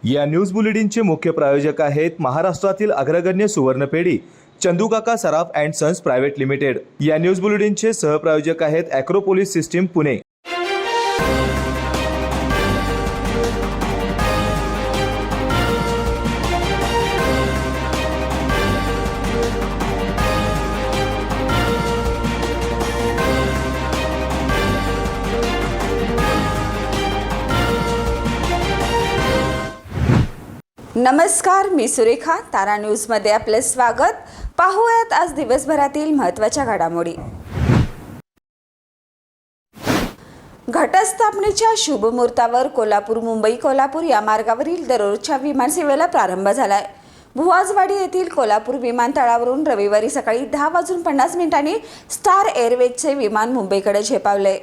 या न्यूज बुलेटिनचे मुख्य प्रायोजक आहेत महाराष्ट्रातील अग्रगण्य सुवर्णपेढी चंदूकाका सराफ अँड सन्स प्रायव्हेट लिमिटेड। या न्यूज बुलेटिनचे सहप्रायोजक आहेत ॲक्रोपोलिस सिस्टीम पुणे। नमस्कार, मी सुरेखा। तारा न्यूजमध्ये आपले स्वागत। पाहूयात आज दिवसभरातील महत्त्वाच्या घडामोडी। घटस्थापनेच्या शुभ मुहूर्तावर कोल्हापूर या मार्गावरील दररोजच्या विमानसेवेला प्रारंभ झालाय। भुवाजवाडी येथील कोल्हापूर विमानतळावरून रविवारी सकाळी 10:50 स्टार एअरवेजचे विमान मुंबईकडे झेपावले।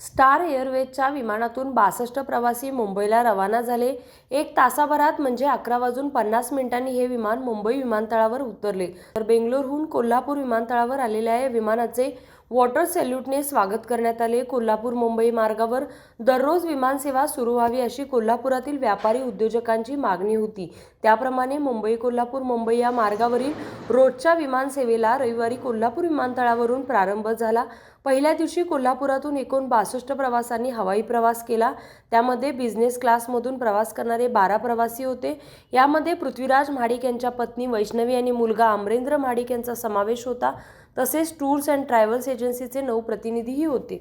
स्टार एअरवेजच्या विमानातून 62 प्रवासी मुंबईला रवाना झाले। 1 तासाभरात म्हणजे 11:50 हे विमान मुंबई विमानतळावर उतरले। तर बेंगलोरहून कोल्हापूर विमानतळावर आलेल्या या विमानाचे वॉटर सॅल्यूटने स्वागत करण्यात आले। कोल्हापूर मुंबई मार्गावर दररोज विमानसेवा सुरू व्हावी अशी कोल्हापुरातील व्यापारी उद्योजकांची मागणी होती। त्याप्रमाणे मुंबई कोल्हापूर या मार्गावरील रोजच्या विमानसेवेला रविवारी कोल्हापूर विमानतळावरून प्रारंभ झाला। पहिल्या दिवशी कोल्हापुरातून एकूण 62 प्रवाशांनी हवाई प्रवास केला। त्यामध्ये बिझनेस क्लासमधून प्रवास करणारे 12 प्रवासी होते। यामध्ये पृथ्वीराज महाडिक यांच्या पत्नी वैष्णवी आणि मुलगा अमरेंद्र महाडिक यांचा समावेश होता। तसेच टूर्स अँड ट्रॅव्हल्स एजन्सीचे 9 प्रतिनिधीही होते।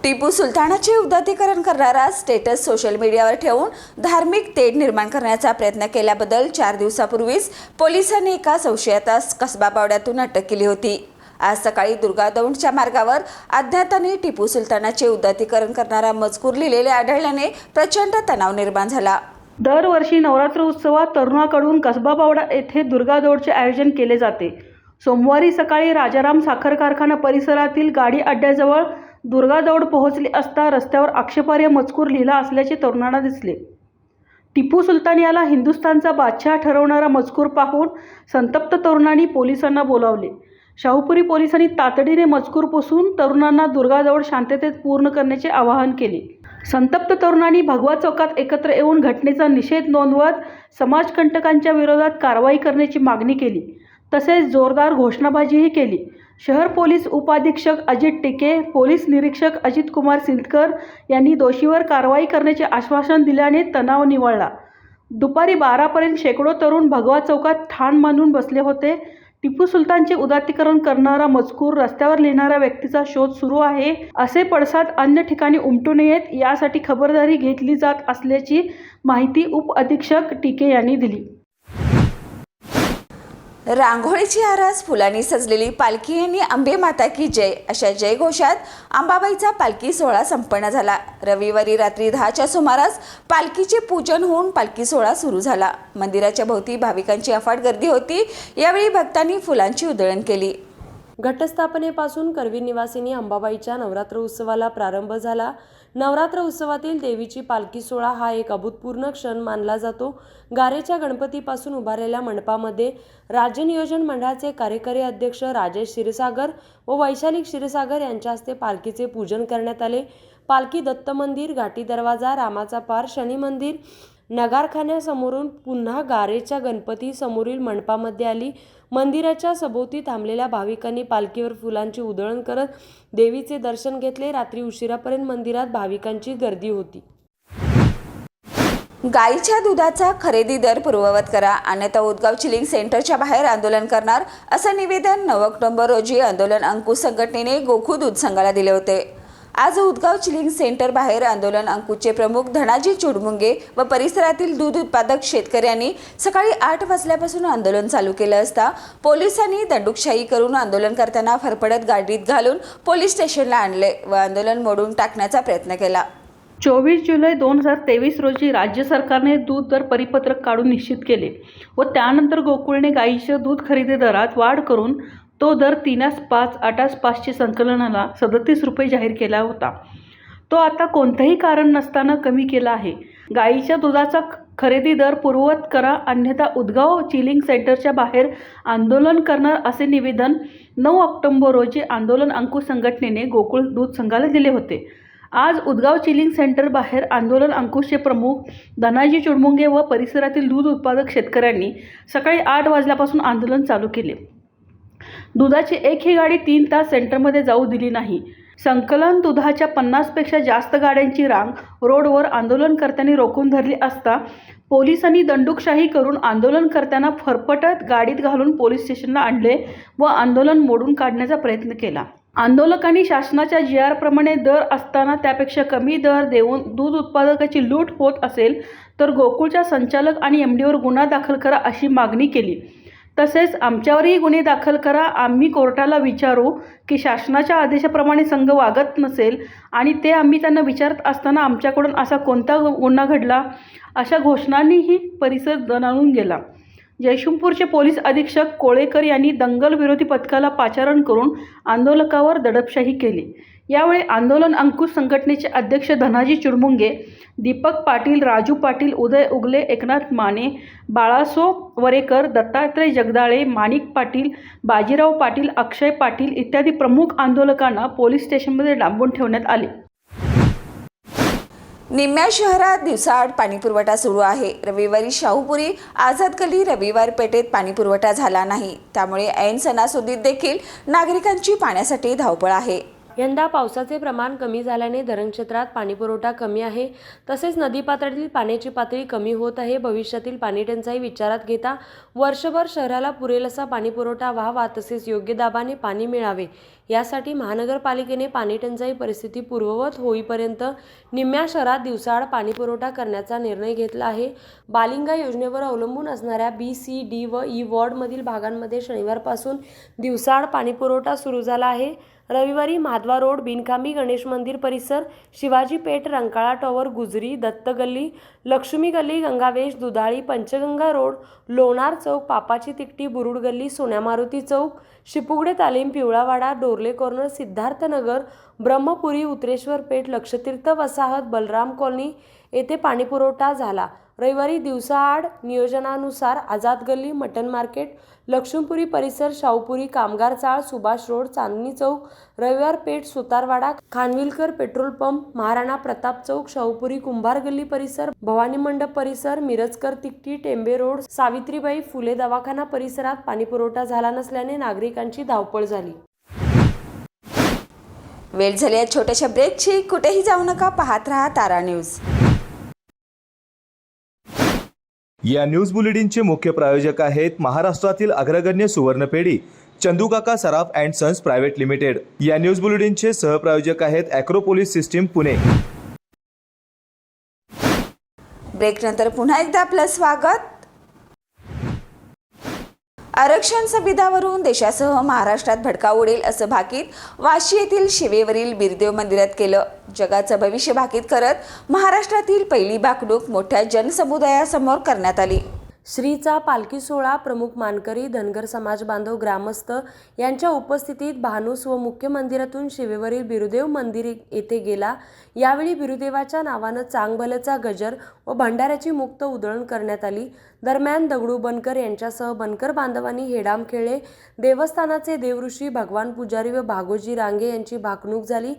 टिपू सुलतानाचे उदात्तीकरण करणारा स्टेटस सोशल मीडियावर ठेवून धार्मिक तेढ निर्माण करण्याचा प्रयत्न केल्याबद्दल 4 दिवसापूर्वीच पोलिसांनी एका संशयितास कसबा पावड्यातून अटक केली होती। आज सकाळी दुर्गा दौंडच्या मार्गावर अज्ञाताने टिपू सुलतानाचे उदात्तीकरण करणारा मजकूर लिहिलेले आढळल्याने प्रचंड तणाव निर्माण झाला। दरवर्षी नवरात्र उत्सवात तरुणाकडून कसबा पावडा येथे दुर्गा दौडचे आयोजन केले जाते। सोमवारी सकाळी राजाराम साखर कारखाना परिसरातील गाडी अड्ड्याजवळ दुर्गा दौड पोहोचली असता रस्त्यावर आक्षेपार्ह मजकूर लिहिला असल्याचे तरुणांना दिसले। टिपू सुलतान याला हिंदुस्थानचा बादशाह ठरवणारा मजकूर पाहून संतप्त तरुणांनी पोलिसांना बोलावले। शाहूपुरी पोलिसांनी तातडीने मजकूर पुसून तरुणांना दुर्गा दौड शांततेत पूर्ण करण्याचे आवाहन केले। संतप्त तरुणांनी भगवा चौकात एकत्र येऊन घटनेचा निषेध नोंदवत समाजकंटकांच्या विरोधात कारवाई करण्याची मागणी केली। तसेच जोरदार घोषणाबाजीही केली। शहर पोलीस उपाधीक्षक अजित टिके, पोलीस निरीक्षक अजित कुमार सिंदकर यांनी दोषीवर कारवाई करण्याचे आश्वासन दिल्याने तणाव निवळला। दुपारी 12पर्यंत शेकडो तरुण भगवा चौकात ठाण मांडून बसले होते। टिपू सुलतानचे उदात्तीकरण करणारा मजकूर रस्त्यावर लिहिणाऱ्या व्यक्तीचा शोध सुरू आहे असे पडसाद अन्य ठिकाणी उमटू नयेत यासाठी खबरदारी घेतली जात असल्याची माहिती उपअधीक्षक टिके यांनी दिली। रांगोळीची आरास फुलांनी सजलेली पालखी आणि अंबे माता की जय अशा जयघोषात अंबाबाईचा पालखी सोहळा संपन्न झाला। रविवारी रात्री 10च्या सुमारास पालखीचे पूजन होऊन पालखी सोहळा सुरू झाला। मंदिराच्या भोवती भाविकांची अफाट गर्दी होती। यावेळी भक्तांनी फुलांची उधळण केली। घटस्थापनेपासून करवीर निवासिनी अंबाबाईच्या नवरात्र उत्सवाला प्रारंभ झाला। नवरात्र उत्सवातील देवीची पालखी सोहळा हा एक अभूतपूर्व क्षण मानला जातो। गारेच्या गणपतीपासून उभारलेल्या मंडपामध्ये राज्य नियोजन मंडळाचे कार्यकारी अध्यक्ष राजेश क्षीरसागर व वैशाली क्षीरसागर यांच्या हस्ते पालखीचे पूजन करण्यात आले। पालखी दत्त मंदिर, घाटी दरवाजा, रामाचा पार, शनी मंदिर, नगारखान्यासमोरून पुन्हा गारेच्या गणपती समोरील मंडपामध्ये आली। मंदिराच्या सभोवती थांबलेल्या भाविकांनी पालखीवर फुलांची उधळण करत देवीचे दर्शन घेतले। रात्री उशिरापर्यंत मंदिरात भाविकांची गर्दी होती। गाईच्या दुधाचा खरेदी दर पूर्ववत करा अन्यथा उदगाव चिलिंग सेंटरच्या बाहेर आंदोलन करणार असं निवेदन 9 ऑक्टोबर रोजी आंदोलन अंकुश संघटनेने गोखू दूध संघाला दिले होते। आज उदगाव चिलिंग सेंटर बाहेर आंदोलन अंकुशचे प्रमुख धनाजी चुडमुंगे व परिसरातील दूध उत्पादक शेतकऱ्यांनी सकाळी 8 वाजल्यापासून आंदोलन चालू केलं असता पोलिसांनी दंडुकशाही करून आंदोलन करताना फरफडत गाडीत घालून पोलीस स्टेशनला आणले व आंदोलन मोडून टाकण्याचा प्रयत्न केला। 24 जुलै 2023 रोजी राज्य सरकारने दूध दर परिपत्रक काढून निश्चित केले व त्यानंतर गोकुळने गाईच्या दूध खरेदी दरात वाढ करून तो दर 3/5 8/5 संकलनाला 37 रुपये जाहीर केला होता। तो आता कोणतेही कारण नसताना कमी केला आहे। गाईच्या दुधाचा खरेदी दर पूर्ववत करा अन्यथा उदगाव चिलिंग सेंटरच्या बाहेर आंदोलन करणार असे निवेदन 9 ऑक्टोबर रोजी आंदोलन अंकुश संघटनेने गोकुळ दूध संघाला दिले होते। आज उदगाव चिलिंग सेंटर बाहेर आंदोलन अंकुशचे प्रमुख धनाजी चुडमुंगे व परिसरातील दूध उत्पादक शेतकऱ्यांनी सकाळी 8 वाजल्यापासून आंदोलन चालू केले. दुधाची एकही गाडी 3 तास सेंटरमध्ये जाऊ दिली नाही. संकलन दुधाच्या 50पेक्षा जास्त गाड्यांची रांग रोडवर आंदोलनकर्त्यांनी रोखून धरली असता पोलिसांनी दंडुकशाही करून आंदोलनकर्त्यांना फरफटत गाडीत घालून पोलीस स्टेशनला आणले व आंदोलन मोडून काढण्याचा प्रयत्न केला. आंदोलकांनी शासनाच्या GR प्रमाणे दर असताना त्यापेक्षा कमी दर देऊन दूध उत्पादकाची लूट होत असेल तर गोकुळच्या संचालक आणि MDवर गुन्हा दाखल करा अशी मागणी केली. तसेच आमच्यावरही गुन्हे दाखल करा, आम्ही कोर्टाला विचारू की शासनाच्या आदेशाप्रमाणे संघ वागत नसेल आणि ते आम्ही त्यांना विचारत असताना आमच्याकडून असा कोणता गुन्हा घडला, अशा घोषणांनीही परिसर दणाणून गेला. जयशिंगपूरचे पोलीस अधीक्षक कोळेकर यांनी दंगल विरोधी पथकाला पाचारण करून आंदोलकावर दडपशाही केली. यावेळी आंदोलन अंकुश संघटनेचे अध्यक्ष धनाजी चुडमुंगे, दीपक पाटील, राजू पाटील, उदय उगले, एकनाथ माने, बाळासो वरेकर, दत्तात्रय जगदाळे, माणिक पाटील, बाजीराव पाटील, अक्षय पाटील इत्यादी प्रमुख आंदोलकांना पोलीस स्टेशनमध्ये डांबून ठेवण्यात आले. निम्म्या शहरात दिवसाआड पाणीपुरवठा सुरू आहे. रविवारी शाहूपुरी, आझाद गल्ली, रविवार पेठेत पाणीपुरवठा झाला नाही. त्यामुळे ऐन सणासुदीत देखील नागरिकांची पाण्यासाठी धावपळ आहे. यंदा पावसाचे प्रमाण कमी झाल्याने धरणक्षेत्रात पाणीपुरवठा कमी आहे. तसेच नदीपात्रातील पाण्याची पातळी कमी होत आहे. भविष्यातील पाणीटंचाई विचारात घेता वर्षभर शहराला पुरेल असा पाणीपुरवठा व्हावा, तसेच योग्य दाबाने पाणी मिळावे यासाठी महानगरपालिकेने पाणीटंचाई परिस्थिती पूर्ववत होईपर्यंत निम्म्या शहरात दिवसाआड पाणीपुरवठा करण्याचा निर्णय घेतला आहे. बालिंगा योजनेवर अवलंबून असणाऱ्या B, C, D व E वॉर्डमधील भागांमध्ये शनिवारपासून दिवसाआड पाणीपुरवठा सुरू झाला आहे. रविवारी माधवा रोड, बिनकामी गणेश मंदिर परिसर, शिवाजी पेठ, रंकाळा टॉवर, गुजरी, दत्त गल्ली, लक्ष्मी गल्ली, गंगावेश, दुधाळी, पंचगंगा रोड, लोणार चौक, पापाची तिकटी, बुरुड गल्ली, सोन्या मारुती चौक, शिपुगडे तालीम, पिवळावाडा, डोरले कॉर्नर, सिद्धार्थनगर, ब्रह्मपुरी, उतरेश्वर पेठ, लक्षतीर्थ वसाहत, बलराम कॉलनी येथे पाणीपुरवठा झाला. रविवारी दिवसाआड नियोजनानुसार आझाद गल्ली, मटन मार्केट, लक्ष्मीपुरी परिसर, शाहूपुरी, कामगार चाळ, सुभाष रोड, चांदणी चौक, रविवार पेठ, सुतारवाडा, खानविलकर पेट्रोल पंप, महाराणा प्रताप चौक, शाहूपुरी, कुंभार गल्ली परिसर, भवानी मंडप परिसर, मिरजकर तिकटी, टेंबे रोड, सावित्रीबाई फुले दवाखाना परिसरात पाणीपुरवठा झाला नसल्याने नागरिकांची धावपळ झाली. वेळ झाली आहे छोट्याशा ब्रेकची. कुठेही जाऊ नका, पाहत रहा तारा न्यूज. या न्यूज बुलेटिनचे मुख्य प्रायोजक आहेत महाराष्ट्रातील अग्रगण्य सुवर्णपेढी चंदूकाका सराफ अँड सन्स प्रायव्हेट लिमिटेड. या न्यूज बुलेटिनचे सहप्रायोजक आहेत ॲक्रोपोलिस सिस्टीम पुणे. ब्रेकनंतर पुन्हा एकदा आपलं स्वागत. आरक्षण संविधानावरून देशासह महाराष्ट्रात भडका उडेल असं भाकीत वाशी येथील शिवेवरील बिरदेव मंदिरात केलं. जगाचं भविष्य भाकीत करत महाराष्ट्रातील पहिली भाकणूक मोठ्या जनसमुदायासमोर करण्यात आली. श्रीचा पालखी सोहळा प्रमुख मानकरी, धनगर समाज बांधव, ग्रामस्थ यांच्या उपस्थितीत भानूस व मुख्य मंदिरातून शिवेवरील बिरुदेव मंदिर येथे गेला. यावेळी बिरुदेवाच्या नावानं चांगभलचा गजर व भंडाऱ्याची मुक्त उधळण करण्यात आली. दरम्यान दगडू बनकर यांच्यासह बनकर बांधवांनी हेडाम खेळले. देवस्थानाचे देवऋषी भगवान पुजारी व भागोजी रांगे यांची भाकणूक झाली.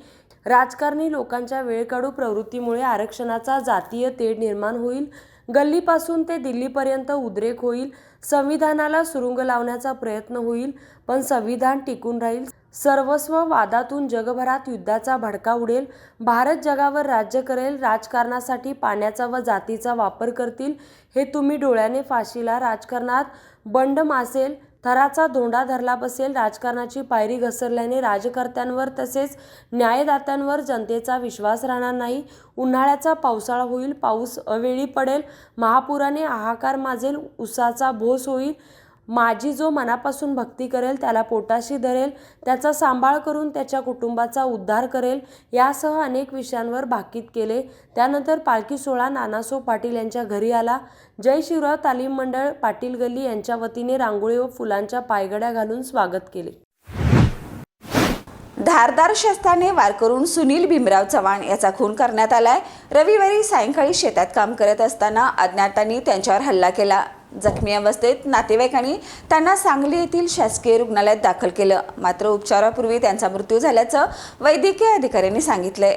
राजकारणी लोकांच्या वेळकाढू प्रवृत्तीमुळे आरक्षणाचा जातीय तेढ निर्माण होईल. गल्लीपासून ते दिल्लीपर्यंत उद्रेक होईल. संविधानाला सुरुंग लावण्याचा प्रयत्न होईल, पण संविधान टिकून राहील. सर्वस्व वादातून जगभरात युद्धाचा भडका उडेल. भारत जगावर राज्य करेल. राजकारणासाठी पाण्याचा व जातीचा वापर करतील. हे तुम्ही डोळ्याने फाशीला. राजकारणात बंड मासेल, थराचा धोंडा धरला बसेल. राजकारणाची पायरी घसरल्याने राजकर्त्यांवर तसेच न्यायदात्यांवर जनतेचा विश्वास राहणार नाही. उन्हाळ्याचा पावसाळा होईल. पाऊस अवेळी पडेल. महापुराने हाहाकार माजेल. उसाचा भोस होईल. माझी जो मनापासून भक्ती करेल त्याला पोटाशी धरेल. त्याचा सांभाळ करून त्याच्या कुटुंबाचा उद्धार करेल. यासह अनेक विषयांवर भाकीत केले. त्यानंतर पालखी सोहळा नानासो पाटील यांच्या घरी आला. जय शिवराव तालीम मंडळ पाटील गल्ली यांच्या वतीने रांगोळी व फुलांच्या पायघड्या घालून स्वागत केले. धारदार शस्त्राने वार करून सुनील भीमराव चव्हाण याचा खून करण्यात आलाय. रविवारी सायंकाळी शेतात काम करत असताना अज्ञातांनी त्यांच्यावर हल्ला केला. जखमी अवस्थेत नातेवाईकांनी त्यांना सांगली येथील शासकीय रुग्णालयात दाखल केलं. मात्र उपचारापूर्वी त्यांचा मृत्यू झाल्याचं वैद्यकीय अधिकाऱ्यांनी सांगितलंय.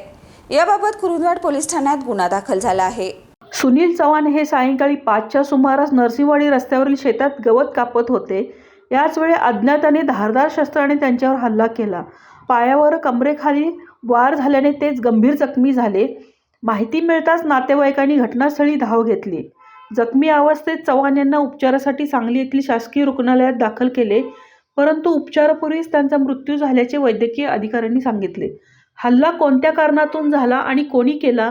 याबाबत कुरुंदवाड पोलीस ठाण्यात गुन्हा दाखल झाला आहे. सुनील चव्हाण हे सायंकाळी 5च्या सुमारास नरसिंहवाडी रस्त्यावरील शेतात गवत कापत होते. याच वेळी अज्ञाताने धारदार शस्त्राने त्यांच्यावर हल्ला केला. पायावर कमरेखाली वार झाल्याने तेच गंभीर जखमी झाले. माहिती मिळताच नातेवाईकांनी घटनास्थळी धाव घेतली. जखमी अवस्थेत चव्हाण यांना उपचारासाठी सांगली येथील शासकीय रुग्णालयात दाखल केले, परंतु उपचारापूर्वीच त्यांचा मृत्यू झाल्याचे वैद्यकीय अधिकाऱ्यांनी सांगितले. हल्ला कोणत्या कारणातून झाला आणि कोणी केला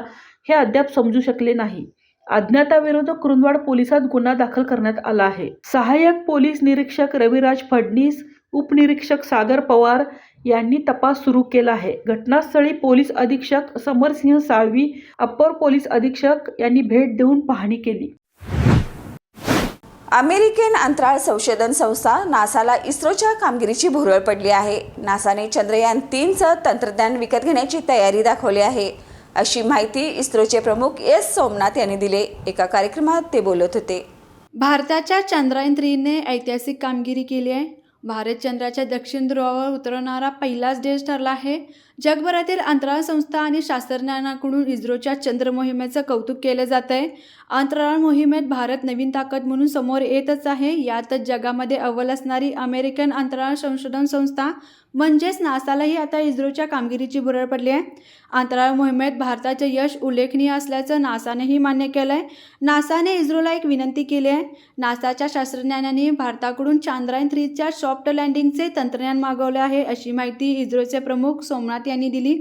हे अद्याप समजू शकले नाही. अज्ञाताविरुद्ध कुरुंदवाड पोलिसात गुन्हा दाखल करण्यात आला आहे. सहाय्यक पोलीस निरीक्षक रविराज फडणीस, उपनिरीक्षक सागर पवार यांनी तपास सुरू केला आहे. घटनास्थळी पोलीस अधीक्षक समरसिंह साळवी, अप्पर पोलीस अधीक्षक यांनी भेट देऊन पाहणी केली. अमेरिकन अंतराळ संशोधन संस्था नासाला इस्रोच्या कामगिरीची भुरळ पडली आहे. नासाने चंद्रयान 3चं तंत्रज्ञान विकत घेण्याची तयारी दाखवली आहे, अशी माहिती इस्रोचे प्रमुख एस सोमनाथ यांनी दिली. एका कार्यक्रमात ते बोलत होते. भारताच्या चंद्रयान 3ने ऐतिहासिक कामगिरी केली आहे. भारत चंद्राच्या दक्षिण ध्रुवावर उतरणारा पहिलाच देश ठरला आहे. जगभरातील अंतराळ संस्था आणि शास्त्रज्ञांकडून इस्रोच्या चंद्र मोहिमेचं कौतुक केलं जात आहे. अंतराळ मोहिमेत भारत नवीन ताकद म्हणून समोर येतच आहे. यातच जगामध्ये अव्वल असणारी अमेरिकन अंतराळ संशोधन संस्था म्हणजेच नासालाही आता इस्रोच्या कामगिरीची भुरळ पडली आहे. अंतराळ मोहिमेत भारताचे यश उल्लेखनीय असल्याचं नासानेही मान्य केलं आहे. नासाने इस्रोला एक विनंती केली आहे. नासाच्या शास्त्रज्ञांनी भारताकडून चांद्रयान 3च्या सॉफ्ट लँडिंगचे तंत्रज्ञान मागवले आहे, अशी माहिती इस्रोचे प्रमुख सोमनाथ यांनी दिली.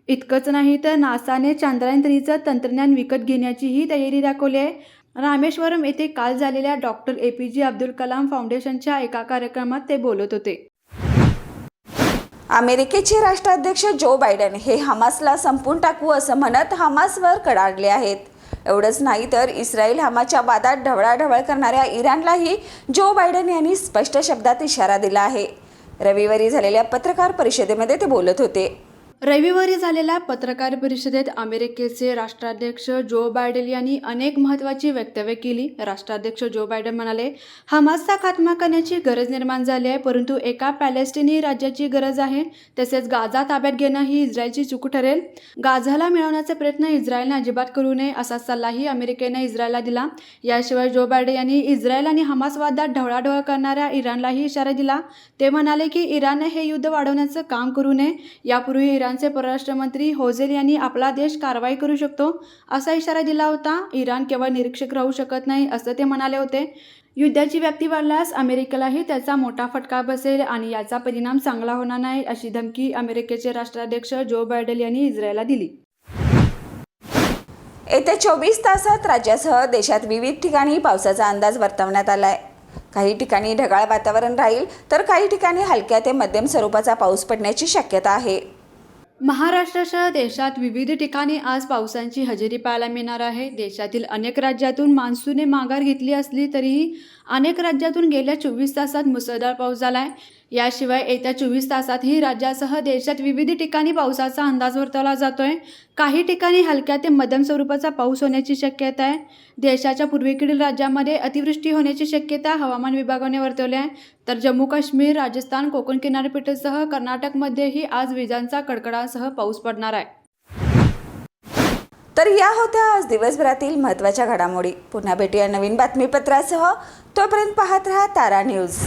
इतकंच नाही तर नासाने चांद्रयान 3चं तंत्रज्ञान विकत घेण्याचीही तयारी दाखवली आहे. रामेश्वरम येथे काल झालेल्या डॉक्टर APJ अब्दुल कलाम फाउंडेशनच्या एका कार्यक्रमात ते बोलत होते. अमेरिकेचे राष्ट्राध्यक्ष जो बायडन हे हमासला संपवून टाकू असं म्हणत हमासवर कडाडले आहेत. एवढंच नाही तर इस्रायल हमासच्या वादात ढवळाढवळ करणाऱ्या इराणलाही जो बायडन यांनी स्पष्ट शब्दात इशारा दिला आहे. रविवारी झालेल्या पत्रकार परिषदेमध्ये ते बोलत होते. रविवारी झालेल्या पत्रकार परिषदेत अमेरिकेचे राष्ट्राध्यक्ष जो बायडन यांनी अनेक महत्त्वाची वक्तव्ये केली. राष्ट्राध्यक्ष जो बायडन म्हणाले, हमासचा खात्मा करण्याची गरज निर्माण झाली आहे, परंतु एका पॅलेस्टिनी राज्याची गरज आहे. तसेच गाझा ताब्यात घेणं ही इस्रायलची चूक ठरेल. गाझाला मिळवण्याचे प्रयत्न इस्रायलने अजिबात करू नये असा सल्लाही अमेरिकेने इस्रायलला दिला. याशिवाय जो बायडन यांनी इस्रायल आणि हमास वादात ढवळाढवळ करणाऱ्या इराणलाही इशारा दिला. ते म्हणाले की इराणने हे युद्ध वाढवण्याचं काम करू नये. यापूर्वी इराणचे परराष्ट्र मंत्री होजेल यांनी आपला देश कारवाई करू शकतो असा इशारा दिला होता. इराण केवळ निरीक्षक राहू शकत नाही असं ते म्हणाले होते. युद्धाची व्याप्ती वाढल्यास अमेरिकेलाही त्याचा मोठा फटका बसेल आणि याचा परिणाम चांगला होणार नाही, अशी धमकी अमेरिकेचे राष्ट्राध्यक्ष जो बायडन यांनी इस्रायलला दिली. येत्या 24 तासात राज्यासह देशात विविध ठिकाणी पावसाचा अंदाज वर्तवण्यात आलाय. काही ठिकाणी ढगाळ वातावरण राहील तर काही ठिकाणी हलक्या ते मध्यम स्वरूपाचा पाऊस पडण्याची शक्यता आहे. महाराष्ट्रासह देशात विविध ठिकाणी आज पावसाची हजेरी पाहायला मिळणार आहे. देशातील अनेक राज्यातून मान्सूनने माघार घेतली असली तरीही अनेक राज्यातून गेल्या 24 तासात मुसळधार पाऊस झाला आहे. याशिवाय येत्या 24 तासातही राज्यासह देशात विविध ठिकाणी पावसाचा अंदाज वर्तवला जातोय. काही ठिकाणी हलक्या ते मध्यम स्वरूपाचा पाऊस होण्याची शक्यता आहे. देशाच्या पूर्वेकडील राज्यामध्ये अतिवृष्टी होण्याची शक्यता हवामान विभागाने वर्तवली आहे. तर जम्मू काश्मीर, राजस्थान, कोकण किनारपट्टीसह कर्नाटकमध्येही आज विजांचा कडकडासह पाऊस पडणार आहे. तर या होत्या आज दिवसभरातील महत्त्वाच्या घडामोडी. पुन्हा भेटूया नवीन बातमीपत्रासह. तोपर्यंत पाहत रहा तारा न्यूज.